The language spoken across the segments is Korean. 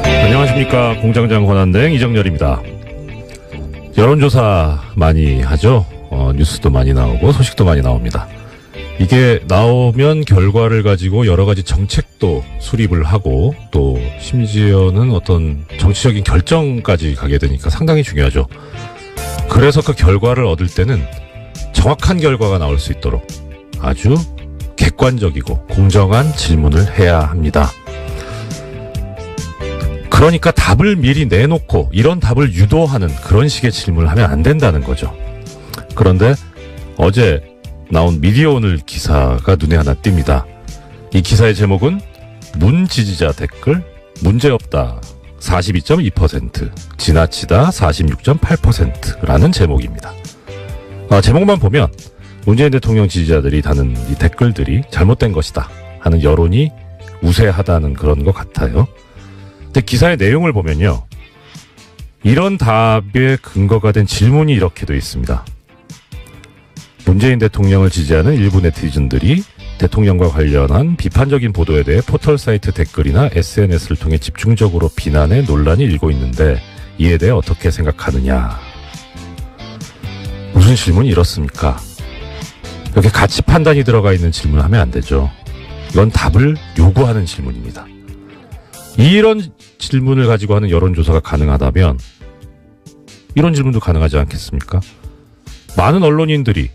안녕하십니까. 공장장 권한대행 이정열입니다. 여론조사 많이 하죠. 뉴스도 많이 나오고 소식도 많이 나옵니다. 이게 나오면 결과를 가지고 여러 가지 정책도 수립을 하고 또 심지어는 어떤 정치적인 결정까지 가게 되니까 상당히 중요하죠. 그래서 그 결과를 얻을 때는 정확한 결과가 나올 수 있도록 아주 객관적이고 공정한 질문을 해야 합니다. 그러니까 답을 미리 내놓고 이런 답을 유도하는 그런 식의 질문을 하면 안 된다는 거죠. 그런데 어제 나온 미디어오늘 기사가 눈에 하나 띕니다. 이 기사의 제목은 문 지지자 댓글 문제없다 42.2% 지나치다 46.8%라는 제목입니다. 제목만 보면 문재인 대통령 지지자들이 다는 이 댓글들이 잘못된 것이다 하는 여론이 우세하다는 그런 것 같아요. 근데 기사의 내용을 보면요. 이런 답의 근거가 된 질문이 이렇게 돼 있습니다. 문재인 대통령을 지지하는 일부 네티즌들이 대통령과 관련한 비판적인 보도에 대해 포털사이트 댓글이나 SNS를 통해 집중적으로 비난해 논란이 일고 있는데 이에 대해 어떻게 생각하느냐. 무슨 질문이 이렇습니까? 이렇게 가치 판단이 들어가 있는 질문을 하면 안 되죠. 이건 답을 요구하는 질문입니다. 이런 질문을 가지고 하는 여론조사가 가능하다면 이런 질문도 가능하지 않겠습니까? 많은 언론인들이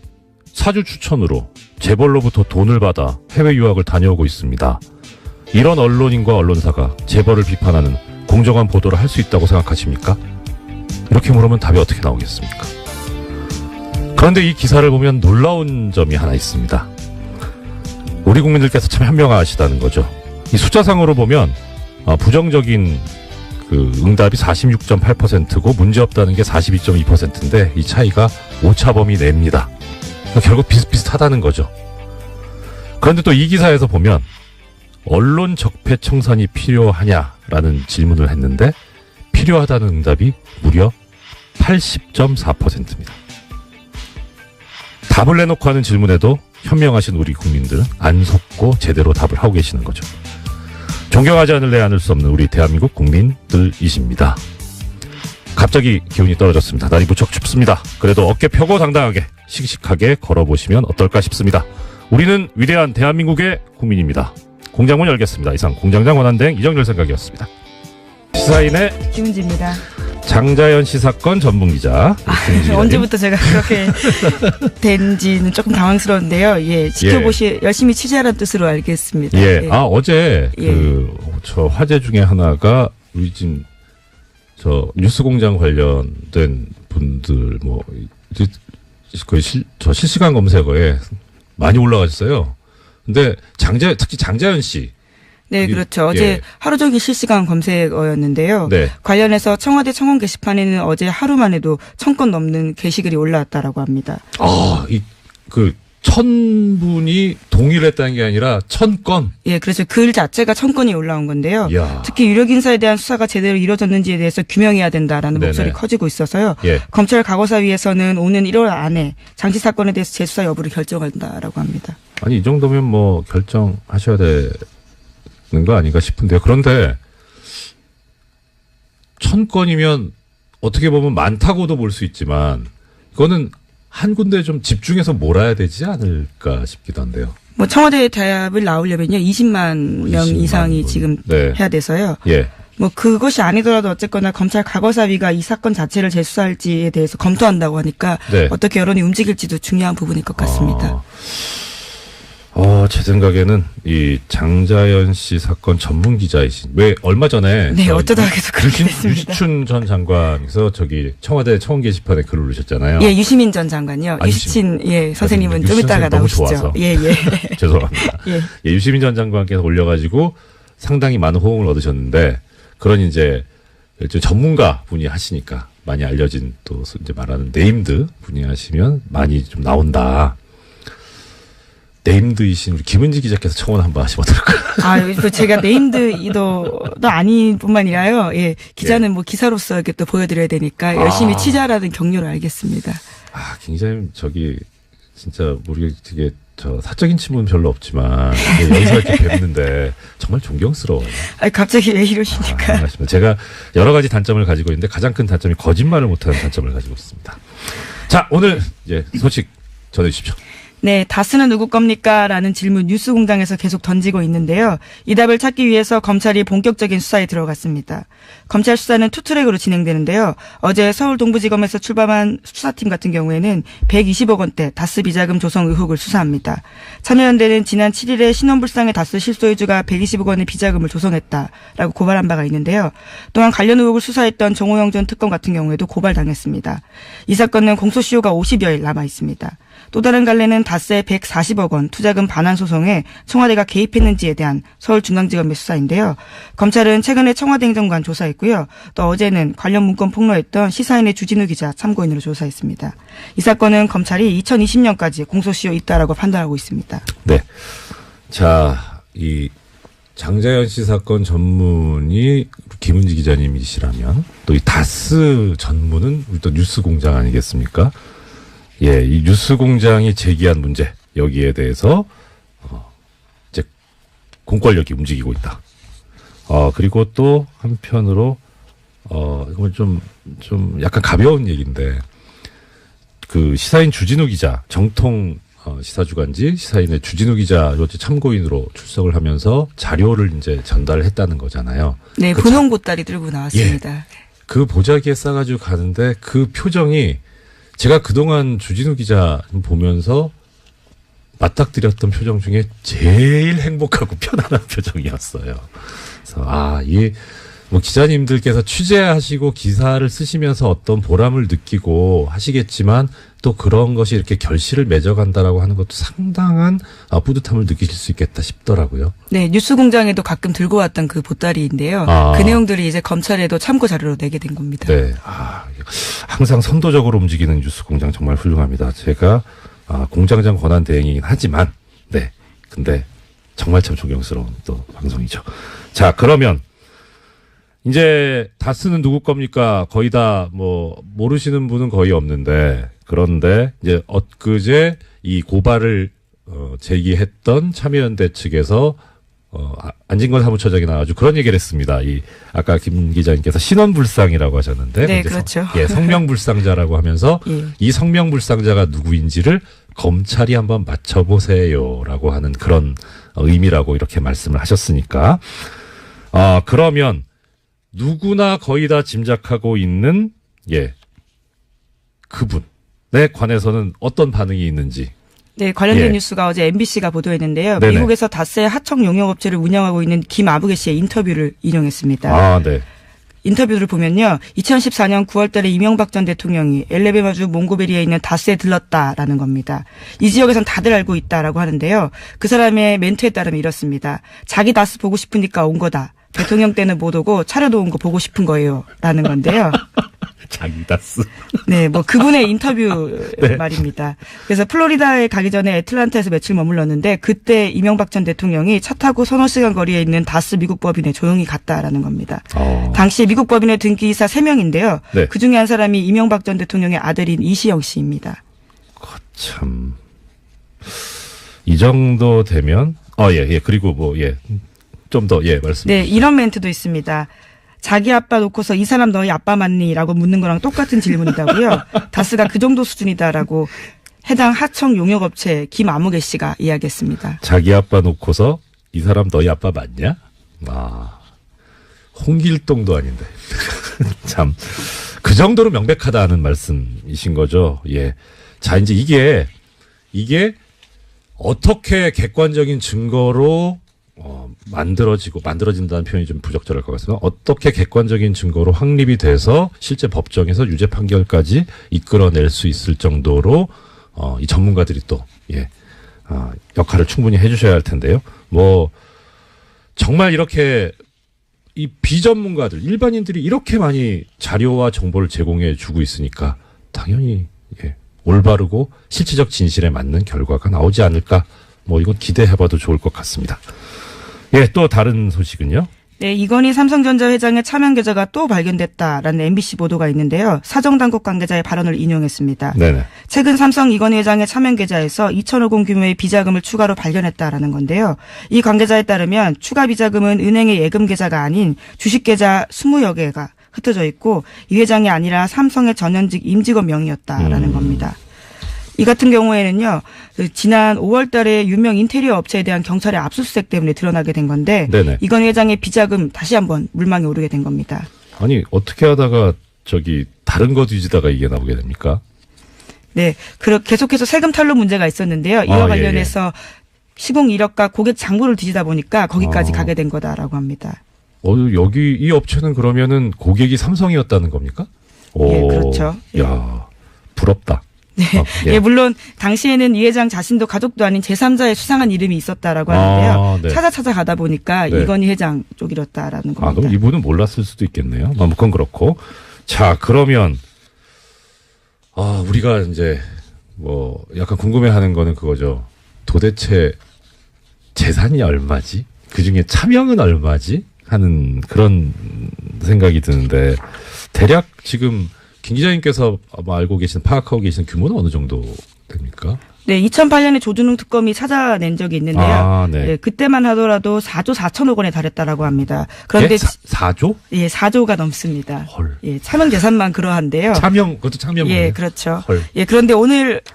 사주 추천으로 재벌로부터 돈을 받아 해외 유학을 다녀오고 있습니다. 이런 언론인과 언론사가 재벌을 비판하는 공정한 보도를 할 수 있다고 생각하십니까? 이렇게 물으면 답이 어떻게 나오겠습니까? 그런데 이 기사를 보면 놀라운 점이 하나 있습니다. 우리 국민들께서 참 현명하시다는 거죠. 이 숫자상으로 보면 부정적인 그 응답이 46.8%고 문제없다는 게 42.2%인데 이 차이가 오차범위 내입니다. 결국 비슷비슷하다는 거죠. 그런데 또 이 기사에서 보면 언론 적폐 청산이 필요하냐라는 질문을 했는데 필요하다는 응답이 무려 80.4%입니다. 답을 내놓고 하는 질문에도 현명하신 우리 국민들은 안 속고 제대로 답을 하고 계시는 거죠. 존경하지 않을 수 없는 우리 대한민국 국민들이십니다. 갑자기 기온이 떨어졌습니다. 날이 무척 춥습니다. 그래도 어깨 펴고 당당하게 씩씩하게 걸어보시면 어떨까 싶습니다. 우리는 위대한 대한민국의 국민입니다. 공장문 열겠습니다. 이상 공장장 원한대행 이정열 생각이었습니다. 시사인의 김은지입니다. 장자연 씨 사건 전문기자. 언제부터 제가 그렇게 된지는 조금 당황스러운데요. 예, 열심히 취재하라는 뜻으로 알겠습니다. 예, 예. 어제 저 화제 중에 하나가 우리 지금 저 뉴스공장 관련된 분들 거의 저 실시간 검색어에 많이 올라가셨어요. 근데 특히 장자연 씨. 네, 그렇죠. 어제 하루 종일 실시간 검색어였는데요. 네. 관련해서 청와대 청원 게시판에는 어제 하루만 해도 1000건 넘는 게시글이 올라왔다라고 합니다. 1000분이 동의를 했다는 게 아니라 1000건? 예, 그래서 글 자체가 1000건이 올라온 건데요. 이야. 특히 유력 인사에 대한 수사가 제대로 이루어졌는지에 대해서 규명해야 된다라는 네네. 목소리 커지고 있어서요. 예. 검찰 과거사위에서는 오는 1월 안에 장씨 사건에 대해서 재수사 여부를 결정한다라고 합니다. 아니, 이 정도면 뭐 결정하셔야 되는 거 아닌가 싶은데요. 그런데 1000건이면 어떻게 보면 많다고도 볼 수 있지만 이거는 한 군데에 좀 집중해서 몰아야 되지 않을까 싶기도 한데요. 뭐 청와대 대합을 나오려면요 20만 명 이상이 분. 지금 네. 해야 돼서요. 예. 뭐 그것이 아니더라도 어쨌거나 검찰 과거사위가 이 사건 자체를 재수사할지에 대해서 검토한다고 하니까 네. 어떻게 여론이 움직일지도 중요한 부분일 것 같습니다. 제 생각에는 이 장자연 씨 사건 전문 기자이신 왜 얼마 전에 네, 어쩌다가 계속 그렇게 됐습니다. 유시춘 전 장관께서 저기 청와대 청원 게시판에 글을 올리셨잖아요. 예, 유시민 전 장관요. 유시친 선생님은 좀 이따가 나오시죠. 좋아서. 예. 죄송합니다. 예. 유시민 전 장관께서 올려가지고 상당히 많은 호응을 얻으셨는데 그런 이제 전문가 분이 하시니까 많이 알려진 또 이제 말하는 네임드 분이 하시면 많이 좀 나온다. 네임드이신 우리 김은지 기자께서 청원 한번 하시면 어떨까요? 제가 네임드도 아닌 뿐만 아니라요. 예, 기자는 뭐 기사로서 이렇게 또 보여드려야 되니까 열심히 취재하라는 격려를 알겠습니다. 김 기자님 진짜 모르게 되게 저 사적인 친분은 별로 없지만 여기서 이렇게 뵙는데 정말 존경스러워요. 아니, 갑자기 왜 이러십니까? 알겠습니다. 제가 여러 가지 단점을 가지고 있는데 가장 큰 단점이 거짓말을 못하는 단점을 가지고 있습니다. 자, 오늘 이제 소식 전해주십시오. 네, 다스는 누구 겁니까? 라는 질문 뉴스공장에서 계속 던지고 있는데요. 이 답을 찾기 위해서 검찰이 본격적인 수사에 들어갔습니다. 검찰 수사는 투트랙으로 진행되는데요. 어제 서울 동부지검에서 출범한 수사팀 같은 경우에는 120억 원대 다스 비자금 조성 의혹을 수사합니다. 참여연대는 지난 7일에 신원불상의 다스 실소유주가 120억 원의 비자금을 조성했다라고 고발한 바가 있는데요. 또한 관련 의혹을 수사했던 정호영 전 특검 같은 경우에도 고발당했습니다. 이 사건은 공소시효가 50여일 남아 있습니다. 또 다른 갈래는 다스의 140억 원 투자금 반환 소송에 청와대가 개입했는지에 대한 서울중앙지검의 수사인데요. 검찰은 최근에 청와대 행정관 조사했고요. 또 어제는 관련 문건 폭로했던 시사인의 주진우 기자 참고인으로 조사했습니다. 이 사건은 검찰이 2020년까지 공소시효 있다라고 판단하고 있습니다. 네. 자, 이 장자연 씨 사건 전문이 김은지 기자님이시라면 또 이 다스 전문은 우리 또 뉴스공장 아니겠습니까? 예, 이 뉴스공장이 제기한 문제 여기에 대해서 이제 공권력이 움직이고 있다. 그리고 또 한편으로 이건 좀 약간 가벼운 얘기인데 그 시사인 주진우 기자 정통 시사주간지 시사인의 주진우 기자 어제 참고인으로 출석을 하면서 자료를 이제 전달했다는 거잖아요. 네, 분홍 보따리 들고 나왔습니다. 예, 그 보자기에 싸가지고 가는데 그 표정이 제가 그동안 주진우 기자 보면서 맞닥뜨렸던 표정 중에 제일 행복하고 편안한 표정이었어요. 그래서 이 뭐 기자님들께서 취재하시고 기사를 쓰시면서 어떤 보람을 느끼고 하시겠지만 또 그런 것이 이렇게 결실을 맺어간다라고 하는 것도 상당한 뿌듯함을 느끼실 수 있겠다 싶더라고요. 네, 뉴스공장에도 가끔 들고 왔던 그 보따리인데요. 그 내용들이 이제 검찰에도 참고 자료로 내게 된 겁니다. 네, 항상 선도적으로 움직이는 뉴스공장 정말 훌륭합니다. 제가 공장장 권한 대행이긴 하지만 네, 근데 정말 참 존경스러운 또 방송이죠. 자, 그러면 이제 다스는 누구 겁니까? 거의 다 뭐 모르시는 분은 거의 없는데 그런데 이제 엊그제 이 고발을 제기했던 참여연대 측에서 안진건 사무처장이 나와가지고 그런 얘기를 했습니다. 이 아까 김 기자님께서 신원불상이라고 하셨는데 네, 그렇죠. 성명불상자라고 하면서 예. 이 성명불상자가 누구인지를 검찰이 한번 맞춰보세요라고 하는 그런 의미라고 이렇게 말씀을 하셨으니까 그러면 누구나 거의 다 짐작하고 있는 그분에 관해서는 어떤 반응이 있는지. 네, 관련된 뉴스가 어제 MBC가 보도했는데요. 네네. 미국에서 다스의 하청 용역업체를 운영하고 있는 김아부개 씨의 인터뷰를 인용했습니다. 네. 인터뷰를 보면요. 2014년 9월 달에 이명박 전 대통령이 엘레베마주 몽고베리에 있는 다스에 들렀다라는 겁니다. 이 지역에선 다들 알고 있다라고 하는데요. 그 사람의 멘트에 따르면 이렇습니다. 자기 다스 보고 싶으니까 온 거다. 대통령 때는 못 오고 차려도 온 거 보고 싶은 거예요. 라는 건데요. 자기 다스. 네, 뭐 그분의 인터뷰 네. 말입니다. 그래서 플로리다에 가기 전에 애틀란타에서 며칠 머물렀는데 그때 이명박 전 대통령이 차 타고 서너 시간 거리에 있는 다스 미국 법인에 조용히 갔다라는 겁니다. 당시 미국 법인의 등기이사 3명인데요. 네. 그중에 한 사람이 이명박 전 대통령의 아들인 이시영 씨입니다. 참. 이 정도 되면 그리고 좀 더 말씀. 네, 이런 멘트도 있습니다. 자기 아빠 놓고서 이 사람 너희 아빠 맞니? 라고 묻는 거랑 똑같은 질문이다고요. 다스가 그 정도 수준이다라고 해당 하청 용역업체 김아무개 씨가 이야기했습니다. 자기 아빠 놓고서 이 사람 너희 아빠 맞냐? 홍길동도 아닌데. 참. 그 정도로 명백하다는 말씀이신 거죠. 예. 자, 이제 이게 어떻게 객관적인 증거로 만들어진다는 표현이 좀 부적절할 것 같습니다. 어떻게 객관적인 증거로 확립이 돼서 실제 법정에서 유죄 판결까지 이끌어낼 수 있을 정도로 이 전문가들이 또 역할을 충분히 해주셔야 할 텐데요. 뭐 정말 이렇게 이 비전문가들 일반인들이 이렇게 많이 자료와 정보를 제공해 주고 있으니까 당연히 올바르고 실체적 진실에 맞는 결과가 나오지 않을까. 뭐 이건 기대해봐도 좋을 것 같습니다. 또 다른 소식은요? 네, 이건희 삼성전자 회장의 차명 계좌가 또 발견됐다라는 MBC 보도가 있는데요. 사정당국 관계자의 발언을 인용했습니다. 네네. 최근 삼성 이건희 회장의 차명 계좌에서 2천억 원 규모의 비자금을 추가로 발견했다라는 건데요. 이 관계자에 따르면 추가 비자금은 은행의 예금 계좌가 아닌 주식 계좌 20여 개가 흩어져 있고 이 회장이 아니라 삼성의 전현직 임직원 명의였다라는 겁니다. 이 같은 경우에는요, 지난 5월 달에 유명 인테리어 업체에 대한 경찰의 압수수색 때문에 드러나게 된 건데, 네네. 이건 회장의 비자금 다시 한번 물망에 오르게 된 겁니다. 아니, 어떻게 하다가 다른 거 뒤지다가 이게 나오게 됩니까? 네, 계속해서 세금 탈루 문제가 있었는데요. 이와 관련해서 시공 이력과 고객 장부를 뒤지다 보니까 거기까지 가게 된 거다라고 합니다. 여기 이 업체는 그러면은 고객이 삼성이었다는 겁니까? 예, 그렇죠. 야, 부럽다. 네. 예, 물론 당시에는 이 회장 자신도 가족도 아닌 제3자의 수상한 이름이 있었다라고 하는데요. 네. 찾아가다 보니까 네. 이건희 회장 쪽이었다라는 겁니다. 그럼 이분은 몰랐을 수도 있겠네요. 그건 그렇고. 자, 그러면 우리가 이제 약간 궁금해하는 거는 그거죠. 도대체 재산이 얼마지? 그중에 차명은 얼마지? 하는 그런 생각이 드는데 대략 지금 김 기자님께서 아마 파악하고 계시는 규모는 어느 정도 됩니까? 네, 2008년에 조준웅 특검이 찾아낸 적이 있는데요. 네. 네, 그때만 하더라도 4조 4천억 원에 달했다라고 합니다. 그런데 4조? 예, 4조가 넘습니다. 헐. 예, 차명 재산만 그러한데요. 그것도 차명. 예, 그렇죠. 헐. 예, 그런데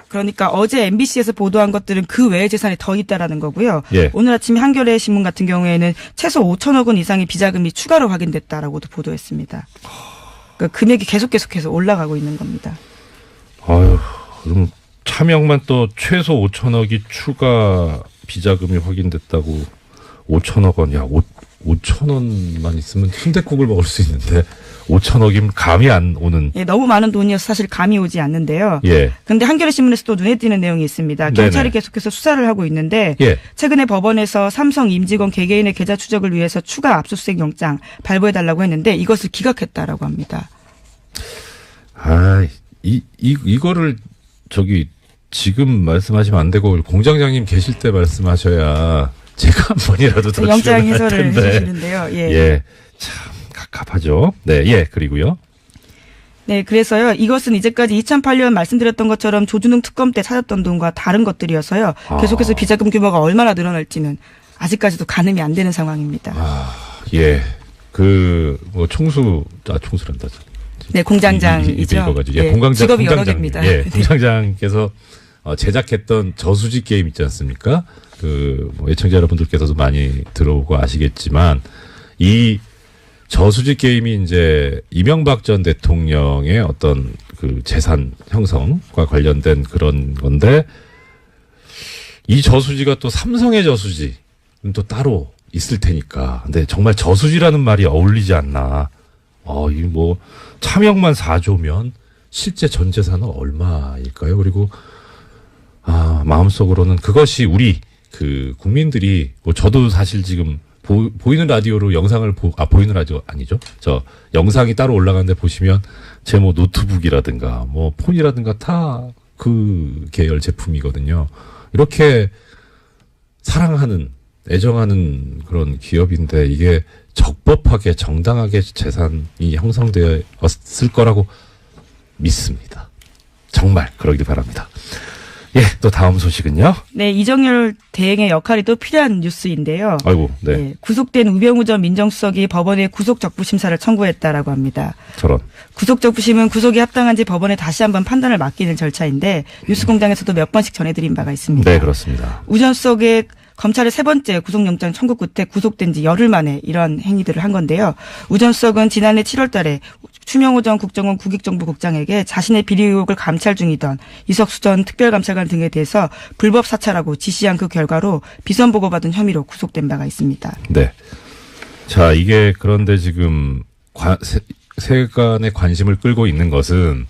그러니까 어제 MBC에서 보도한 것들은 그 외의 재산이 더 있다라는 거고요. 예. 오늘 아침 한겨레 신문 같은 경우에는 최소 5천억 원 이상의 비자금이 추가로 확인됐다라고도 보도했습니다. 그러니까 금액이 계속해서 올라가고 있는 겁니다. 그럼 차명만 또 최소 5천억이 추가 비자금이 확인됐다고 5천억 원, 5천원만 있으면 순댓국을 먹을 수 있는데 5천억이면 감이 안 오는. 예, 너무 많은 돈이어서 사실 감이 오지 않는데요. 예. 그런데 한겨레 신문에서 또 눈에 띄는 내용이 있습니다. 경찰이 네네. 계속해서 수사를 하고 있는데 예. 최근에 법원에서 삼성 임직원 개개인의 계좌 추적을 위해서 추가 압수수색 영장 발부해달라고 했는데 이것을 기각했다라고 합니다. 이거를 지금 말씀하시면 안 되고 공장장님 계실 때 말씀하셔야 제가 한 번이라도 더 영장 해설을 텐데. 해주시는데요. 예. 참 갑갑하죠. 네, 예. 그리고요. 네, 그래서요. 이것은 이제까지 2008년 말씀드렸던 것처럼 조준웅 특검 때 찾았던 돈과 다른 것들이어서요. 계속해서 비자금 규모가 얼마나 늘어날지는 아직까지도 가늠이 안 되는 상황입니다. 예. 총수란다. 네, 공장장이죠. 예, 공장장. 직업이 여러 개입니다. 예, 공장장께서 제작했던 저수지 게임 있지 않습니까? 애청자 여러분들께서도 많이 들어오고 아시겠지만 이 저수지 게임이 이제 이명박 전 대통령의 어떤 재산 형성과 관련된 그런 건데 이 저수지가 또 삼성의 저수지는 또 따로 있을 테니까. 근데 정말 저수지라는 말이 어울리지 않나. 차명만 4조면 실제 전 재산은 얼마일까요? 그리고 마음속으로는 그것이 우리 국민들이 저도 사실 지금 보이는 라디오로 영상을 보이는 라디오 아니죠? 영상이 따로 올라가는데 보시면 제 노트북이라든가 폰이라든가 다 그 계열 제품이거든요. 이렇게 사랑하는 애정하는 그런 기업인데 이게 적법하게 정당하게 재산이 형성되었을 거라고 믿습니다. 정말 그러길 바랍니다. 예, 또 다음 소식은요. 네, 이정열 대행의 역할이 또 필요한 뉴스인데요. 아이고, 네. 네, 구속된 우병우 전 민정수석이 법원에 구속적부 심사를 청구했다라고 합니다. 저런. 구속적부심은 구속이 합당한지 법원에 다시 한번 판단을 맡기는 절차인데 뉴스공장에서도 몇 번씩 전해드린 바가 있습니다. 네, 그렇습니다. 우 전 수석의 검찰의 세 번째 구속영장 청구 끝에 구속된 지 열흘 만에 이런 행위들을 한 건데요. 우 전 수석은 지난해 7월 달에 추명호 전 국정원 국익정보국장에게 자신의 비리 의혹을 감찰 중이던 이석수 전 특별감찰관 등에 대해서 불법 사찰하고 지시한 그 결과로 비선 보고받은 혐의로 구속된 바가 있습니다. 네. 자, 이게 그런데 지금 세간의 관심을 끌고 있는 것은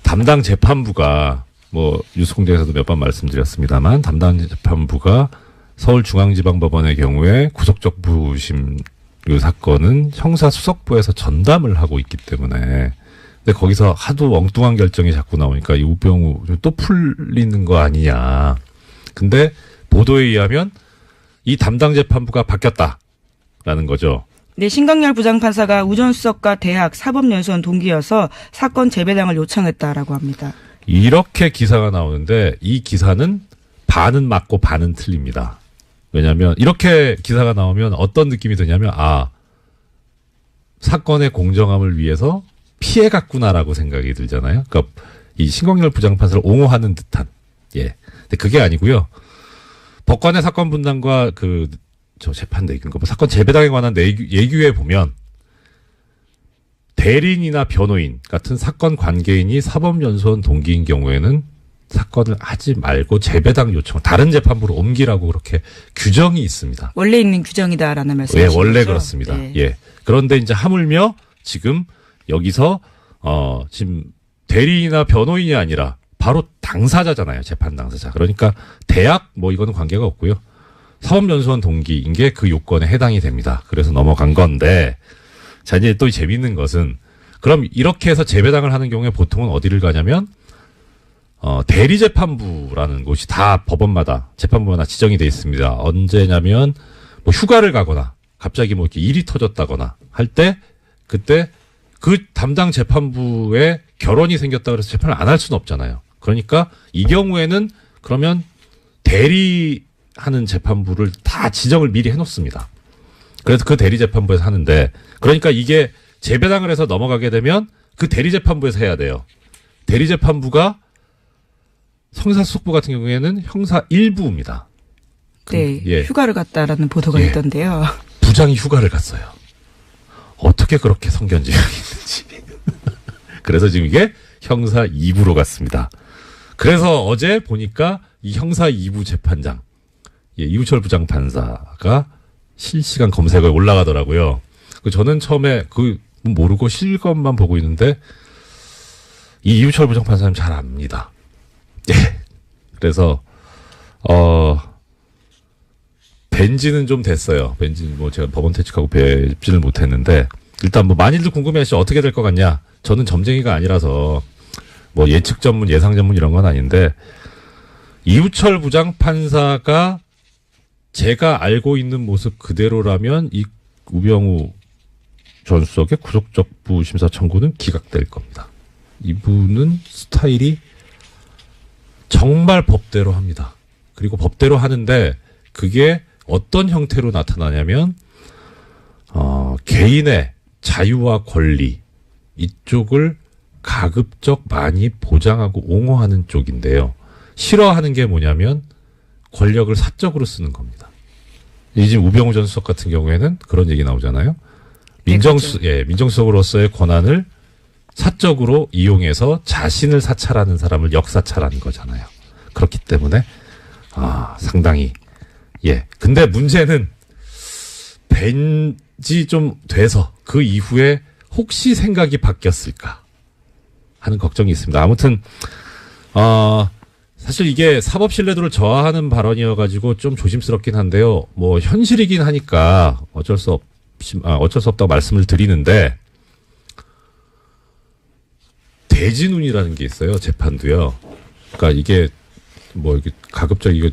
담당 재판부가 뉴스공장에서도 몇 번 말씀드렸습니다만 담당 재판부가 서울중앙지방법원의 경우에 구속적부심 사건은 형사수석부에서 전담을 하고 있기 때문에 근데 거기서 하도 엉뚱한 결정이 자꾸 나오니까 이 우병우 또 풀리는 거 아니냐. 근데 보도에 의하면 이 담당 재판부가 바뀌었다. 라는 거죠. 네, 신강렬 부장판사가 우전수석과 대학 사법연수원 동기여서 사건 재배당을 요청했다라고 합니다. 이렇게 기사가 나오는데 이 기사는 반은 맞고 반은 틀립니다. 왜냐하면 이렇게 기사가 나오면 어떤 느낌이 드냐면 사건의 공정함을 위해서 피해갔구나라고 생각이 들잖아요. 그러니까 이 신광렬 부장판사를 옹호하는 듯한. 예. 근데 그게 아니고요. 법관의 사건 분담과 재판대 사건 재배당에 관한 예규에 보면 대리인이나 변호인 같은 사건 관계인이 사법연수원 동기인 경우에는 사건을 하지 말고 재배당 요청, 다른 재판부로 옮기라고 그렇게 규정이 있습니다. 원래 있는 규정이다라는 말씀이시죠? 예, 원래 그렇습니다. 네. 예. 그런데 이제 하물며 지금 여기서 지금 대리인이나 변호인이 아니라 바로 당사자잖아요. 재판 당사자. 그러니까 대학 이거는 관계가 없고요. 사법연수원 동기인 게 그 요건에 해당이 됩니다. 그래서 넘어간 건데, 자, 이제 또 재밌는 것은, 그럼 이렇게 해서 재배당을 하는 경우에 보통은 어디를 가냐면, 대리재판부라는 곳이 다 법원마다, 재판부마다 지정이 돼 있습니다. 언제냐면, 휴가를 가거나, 갑자기 이렇게 일이 터졌다거나 할 때, 그때 그 담당 재판부에 결혼이 생겼다 그래서 재판을 안 할 수는 없잖아요. 그러니까 이 경우에는 그러면 대리하는 재판부를 다 지정을 미리 해놓습니다. 그래서 그 대리재판부에서 하는데, 그러니까 이게 재배당을 해서 넘어가게 되면 그 대리재판부에서 해야 돼요. 대리재판부가 형사수석부 같은 경우에는 형사 1부입니다. 네, 예. 휴가를 갔다라는 보도가 예. 있던데요. 부장이 휴가를 갔어요. 어떻게 그렇게 성견지명이 있는지. 그래서 지금 이게 형사 2부로 갔습니다. 그래서 어제 보니까 이 형사 2부 재판장, 이우철 부장판사가 실시간 검색어에 올라가더라고요. 저는 처음에 모르고 실검만 보고 있는데 이 이우철 부장판사님 잘 압니다. 예. 그래서 뵌지는 좀 됐어요. 뵌지는 제가 법원 퇴직하고 뵙지는 못했는데, 일단 많이들 궁금해하시죠. 어떻게 될 것 같냐? 저는 점쟁이가 아니라서 예측 전문, 예상 전문 이런 건 아닌데, 이우철 부장판사가 제가 알고 있는 모습 그대로라면 이 우병우 전 수석의 구속적부 심사 청구는 기각될 겁니다. 이분은 스타일이 정말 법대로 합니다. 그리고 법대로 하는데 그게 어떤 형태로 나타나냐면 개인의 자유와 권리 이쪽을 가급적 많이 보장하고 옹호하는 쪽인데요. 싫어하는 게 뭐냐면 권력을 사적으로 쓰는 겁니다. 지금 우병우 전 수석 같은 경우에는 그런 얘기 나오잖아요. 민정수석으로서의 권한을 사적으로 이용해서 자신을 사찰하는 사람을 역사찰하는 거잖아요. 그렇기 때문에 상당히 근데 문제는 뵌지 좀 돼서 그 이후에 혹시 생각이 바뀌었을까 하는 걱정이 있습니다. 아무튼 사실 이게 사법 신뢰도를 저하하는 발언이어가지고 좀 조심스럽긴 한데요. 현실이긴 하니까 어쩔 수 없다고 말씀을 드리는데, 대진운이라는 게 있어요. 재판도요. 그러니까 이게 이게 가급적 이거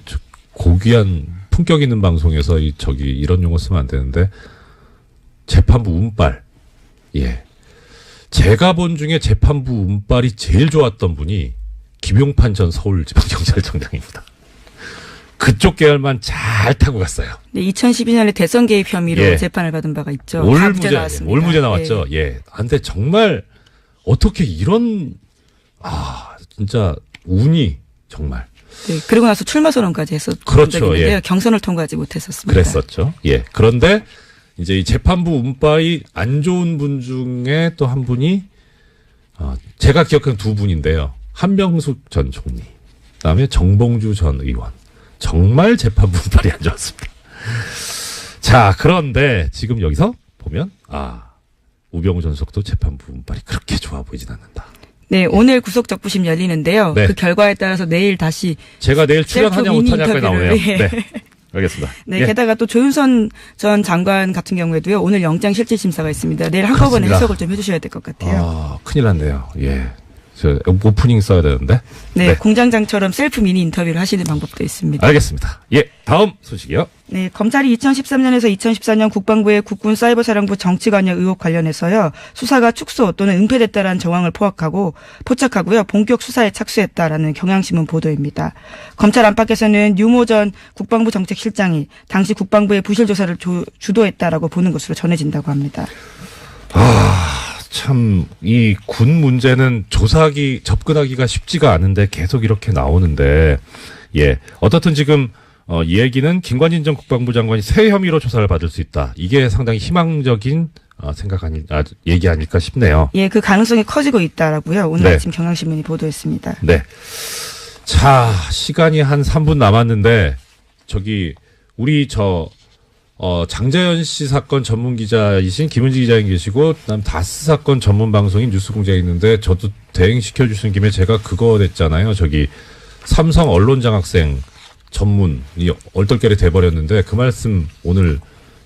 고귀한 품격 있는 방송에서 이런 용어 쓰면 안 되는데, 재판부 운빨. 예. 제가 본 중에 재판부 운빨이 제일 좋았던 분이 김용판 전 서울지방경찰청장입니다. 그쪽 계열만 잘 타고 갔어요. 네, 2012년에 대선 개입 혐의로 재판을 받은 바가 있죠. 올무죄 나왔죠. 예. 근데 정말 어떻게 이런 진짜 운이 정말. 네, 그리고 나서 출마 선언까지 했었던 적이 있는데요. 경선을 통과하지 못했었습니다. 그랬었죠. 예. 그런데 이제 이 재판부 운빨이 안 좋은 분 중에 또 한 분이 제가 기억하는 두 분인데요. 한명숙 전 총리, 그다음에 정봉주 전 의원. 정말 재판부 운빨이 안 좋았습니다. 자, 그런데 지금 여기서 보면 우병우 전 수석도 재판부 운빨이 그렇게 좋아 보이진 않는다. 네, 오늘 구속적부심 열리는데요. 네. 그 결과에 따라서 내일 다시 제가 내일 출연하냐 못하냐까지 나오네요. 네, 알겠습니다. 네, 게다가 또 조윤선 전 장관 같은 경우에도요. 오늘 영장 실질 심사가 있습니다. 내일 한꺼번에 해석을 좀 해주셔야 될 것 같아요. 큰일 났네요. 예, 오프닝 써야 되는데. 네, 공장장처럼 셀프 미니 인터뷰를 하시는 방법도 있습니다. 알겠습니다. 예, 다음 소식이요. 네, 검찰이 2013년에서 2014년 국방부의 국군 사이버사령부 정치관여 의혹 관련해서요, 수사가 축소 또는 은폐됐다라는 정황을 포착하고요, 본격 수사에 착수했다라는 경향신문 보도입니다. 검찰 안팎에서는 유모 전 국방부 정책실장이 당시 국방부의 부실 조사를 주도했다라고 보는 것으로 전해진다고 합니다. 참, 이 군 문제는 접근하기가 쉽지가 않은데 계속 이렇게 나오는데, 예. 어떻든 지금, 이 얘기는 김관진 전 국방부 장관이 새 혐의로 조사를 받을 수 있다. 이게 상당히 희망적인, 얘기 아닐까 싶네요. 예, 그 가능성이 커지고 있다라고요. 오늘 네. 아침 경향신문이 보도했습니다. 네. 자, 시간이 한 3분 남았는데, 우리 장자연 씨 사건 전문 기자이신 김은지 기자님 계시고, 그다음 다스 사건 전문 방송인 뉴스공장에 있는데, 저도 대행시켜 주시는 김에 제가 그거 냈잖아요. 삼성 언론장학생 전문이 얼떨결에 돼버렸는데, 그 말씀 오늘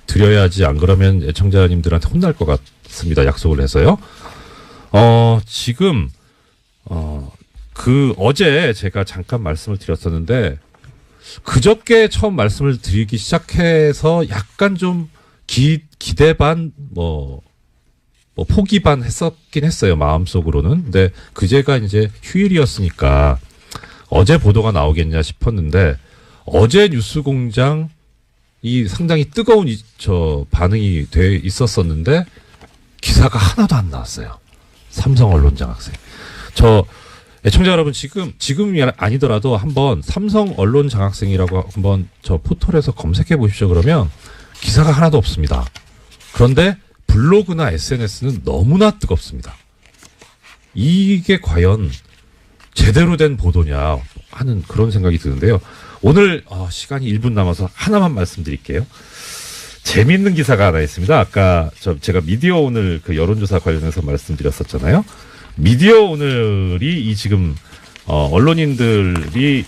드려야지, 안 그러면 애청자님들한테 혼날 것 같습니다. 약속을 해서요. 지금, 어제 제가 잠깐 말씀을 드렸었는데, 그저께 처음 말씀을 드리기 시작해서 약간 좀 기대 반, 포기 반 했었긴 했어요. 마음속으로는. 근데 그제가 이제 휴일이었으니까 어제 보도가 나오겠냐 싶었는데, 어제 뉴스공장이 상당히 뜨거운 반응이 돼 있었었는데, 기사가 하나도 안 나왔어요. 삼성 언론장학생. 애청자 여러분, 지금이 아니더라도 한번 삼성 언론 장학생이라고 한번 포털에서 검색해 보십시오. 그러면 기사가 하나도 없습니다. 그런데 블로그나 SNS는 너무나 뜨겁습니다. 이게 과연 제대로 된 보도냐 하는 그런 생각이 드는데요. 오늘 시간이 1분 남아서 하나만 말씀드릴게요. 재미있는 기사가 하나 있습니다. 아까 제가 미디어 오늘 그 여론조사 관련해서 말씀드렸었잖아요. 미디어 오늘이 지금 언론인들이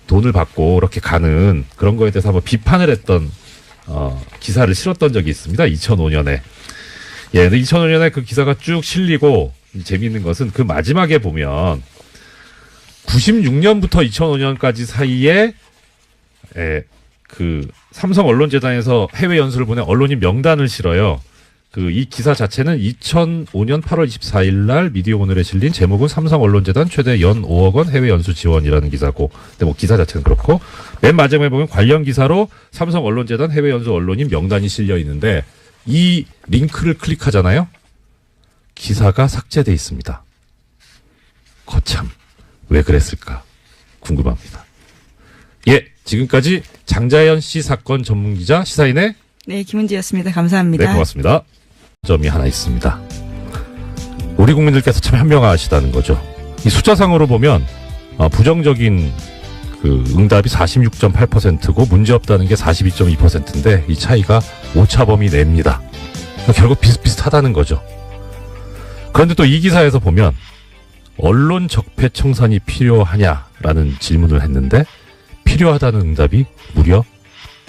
돈을 받고 이렇게 가는 그런 거에 대해서 한번 비판을 했던 기사를 실었던 적이 있습니다. 2005년에. 예, 2005년에 그 기사가 쭉 실리고, 재미있는 것은 그 마지막에 보면 96년부터 2005년까지 사이에 그 삼성 언론재단에서 해외 연수를 보낸 언론인 명단을 실어요. 이 기사 자체는 2005년 8월 24일 날 미디어 오늘에 실린, 제목은 삼성 언론재단 최대 연 5억 원 해외 연수 지원이라는 기사고, 근데 기사 자체는 그렇고, 맨 마지막에 보면 관련 기사로 삼성 언론재단 해외 연수 언론인 명단이 실려 있는데, 이 링크를 클릭하잖아요? 기사가 삭제돼 있습니다. 거참, 왜 그랬을까? 궁금합니다. 예, 지금까지 장자연 씨 사건 전문 기자, 시사인의 네, 김은지였습니다. 감사합니다. 네, 고맙습니다. 점이 하나 있습니다. 우리 국민들께서 참 현명하시다는 거죠. 이 숫자상으로 보면 부정적인 그 응답이 46.8%고 문제없다는 게 42.2%인데 이 차이가 오차범위 내입니다. 결국 비슷비슷하다는 거죠. 그런데 또 이 기사에서 보면 언론 적폐 청산이 필요하냐라는 질문을 했는데 필요하다는 응답이 무려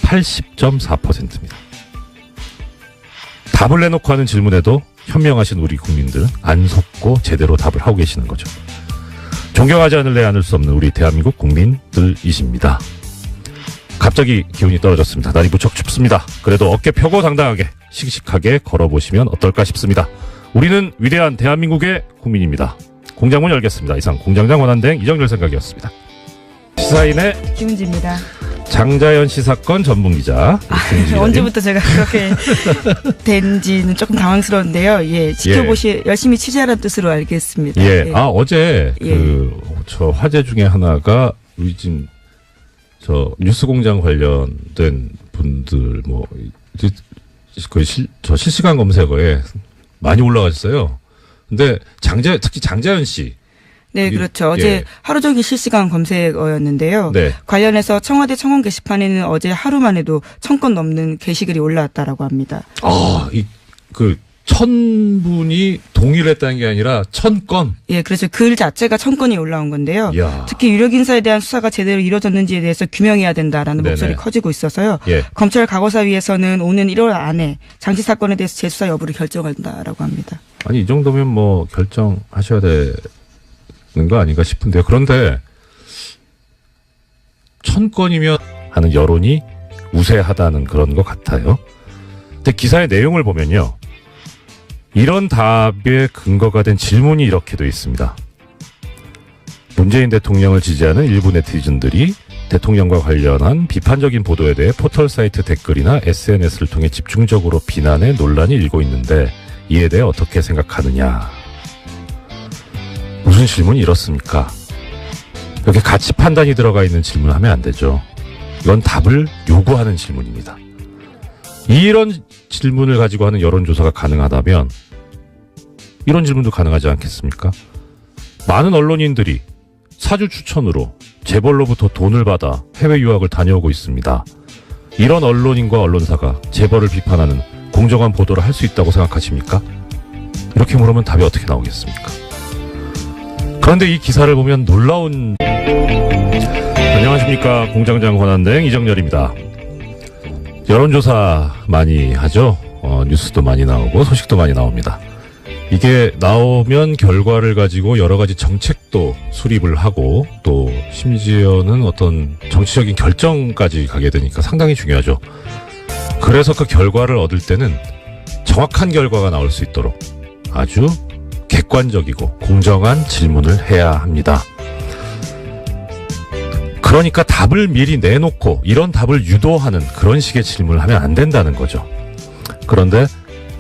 80.4%입니다. 답을 내놓고 하는 질문에도 현명하신 우리 국민들은 안 속고 제대로 답을 하고 계시는 거죠. 존경하지 않을 수 없는 우리 대한민국 국민들이십니다. 갑자기 기온이 떨어졌습니다. 날이 무척 춥습니다. 그래도 어깨 펴고 당당하게 씩씩하게 걸어보시면 어떨까 싶습니다. 우리는 위대한 대한민국의 국민입니다. 공장문 열겠습니다. 이상 공장장 원한대행 이정열 생각이었습니다. 시사인의 김은지입니다. 장자연 씨 사건 전문 기자. 언제부터 제가 그렇게 된지는 조금 당황스러운데요. 예, 열심히 취재하라는 뜻으로 알겠습니다. 예, 어제 저 화제 중에 하나가 우리 지금 뉴스공장 관련된 분들 저 실시간 검색어에 많이 올라가셨어요. 근데 특히 장자연 씨. 네, 그렇죠. 어제 하루 종일 실시간 검색어였는데요. 네. 관련해서 청와대 청원 게시판에는 어제 하루만 해도 1000건 넘는 게시글이 올라왔다라고 합니다. 1000분이 동의를 했다는 게 아니라 1000건. 예, 그래서 글 자체가 1000건이 올라온 건데요. 이야. 특히 유력 인사에 대한 수사가 제대로 이루어졌는지에 대해서 규명해야 된다라는 네네. 목소리 커지고 있어서요. 예. 검찰 과거사위에서는 오는 1월 안에 장치 사건에 대해서 재수사 여부를 결정한다라고 합니다. 아니 이 정도면 뭐 결정하셔야 되는 거 아닌가 싶은데요. 그런데 1000건이면 하는 여론이 우세하다는 그런 것 같아요. 근데 기사의 내용을 보면요. 이런 답의 근거가 된 질문이 이렇게 돼 있습니다. 문재인 대통령을 지지하는 일부 네티즌들이 대통령과 관련한 비판적인 보도에 대해 포털 사이트 댓글이나 SNS를 통해 집중적으로 비난해 논란이 일고 있는데 이에 대해 어떻게 생각하느냐. 무슨 질문이 이렇습니까? 이렇게 가치 판단이 들어가 있는 질문을 하면 안 되죠. 이건 답을 요구하는 질문입니다. 이런 질문을 가지고 하는 여론조사가 가능하다면 이런 질문도 가능하지 않겠습니까? 많은 언론인들이 사주 추천으로 재벌로부터 돈을 받아 해외 유학을 다녀오고 있습니다. 이런 언론인과 언론사가 재벌을 비판하는 공정한 보도를 할 수 있다고 생각하십니까? 이렇게 물으면 답이 어떻게 나오겠습니까? 그런데 이 기사를 보면 놀라운... 안녕하십니까. 공장장 권한대행 이정열입니다. 여론조사 많이 하죠. 뉴스도 많이 나오고 소식도 많이 나옵니다. 이게 나오면 결과를 가지고 여러 가지 정책도 수립을 하고 또 심지어는 어떤 정치적인 결정까지 가게 되니까 상당히 중요하죠. 그래서 그 결과를 얻을 때는 정확한 결과가 나올 수 있도록 아주 객관적이고 공정한 질문을 해야 합니다. 그러니까 답을 미리 내놓고 이런 답을 유도하는 그런 식의 질문을 하면 안 된다는 거죠. 그런데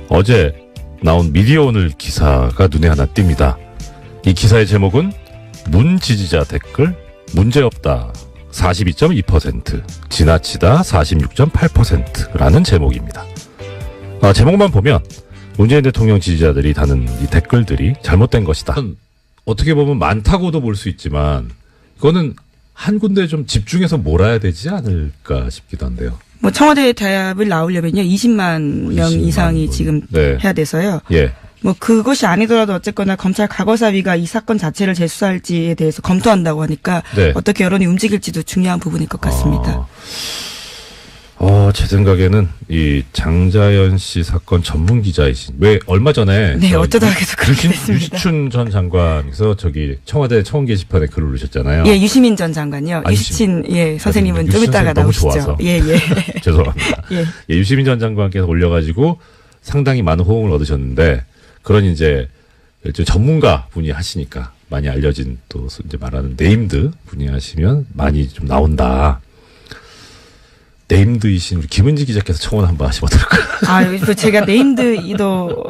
어제 나온 미디어오늘 기사가 눈에 하나 띕니다. 이 기사의 제목은 문 지지자 댓글 문제없다 42.2% 지나치다 46.8%라는 제목입니다. 제목만 보면 문재인 대통령 지지자들이 다는 이 댓글들이 잘못된 것이다. 어떻게 보면 많다고도 볼 수 있지만 이거는 한 군데에 좀 집중해서 몰아야 되지 않을까 싶기도 한데요. 뭐 청와대 대합을 나오려면요 20만 명 20만 이상이 분. 지금 네. 해야 돼서요. 예. 뭐 그것이 아니더라도 어쨌거나 검찰 과거사위가 이 사건 자체를 재수사할지에 대해서 검토한다고 하니까 네. 어떻게 여론이 움직일지도 중요한 부분일 것 같습니다. 제 생각에는 이 장자연 씨 사건 전문 기자이신 왜 얼마 전에 네, 어쩌다가 계속 그렇게 됐습니다. 유시춘 전 장관께서 저기 청와대 청원 게시판에 글을 올리셨잖아요. 예, 유시민 전 장관요. 유시친 선생님은 좀 이따가 너무 나오시죠. 좋아서. 예. 죄송합니다. 예. 예, 유시민 전 장관께서 올려가지고 상당히 많은 호응을 얻으셨는데 그런 이제 전문가 분이 하시니까 많이 알려진 또 이제 말하는 네임드 분이 하시면 많이 좀 나온다. 네임드이신 우리 김은지 기자께서 청원 한번 하시면 어떨까요? 제가 네임드 이도